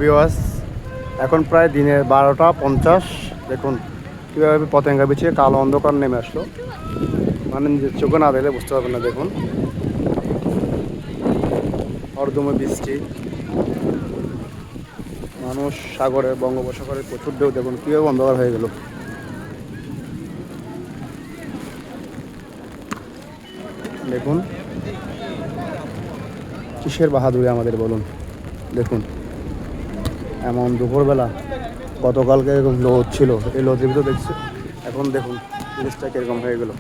Viewers, এখন প্রায় দিনের 12টা 50। দেখুন কীভাবে পতেঙ্গা বিছিয়ে কালো অন্ধকার নেমে আসলো, মানে নিজের চোখে না দেখলে বুঝতে পারবেন না। দেখুন অর্ধময় বৃষ্টি, মানুষ সাগরে, বঙ্গোপসাগরে প্রচুর ঢেউ। দেখুন কীভাবে অন্ধকার হয়ে গেল। দেখুন কিসের বাহাদুরি আমাদের বলুন। দেখুন এমন দুপুরবেলা, গতকালকে এরকম লোদ ছিল, এই লোদের ভিতরে দেখছি এখন দেখুন জিনিসটা কীরকম হয়ে গেল।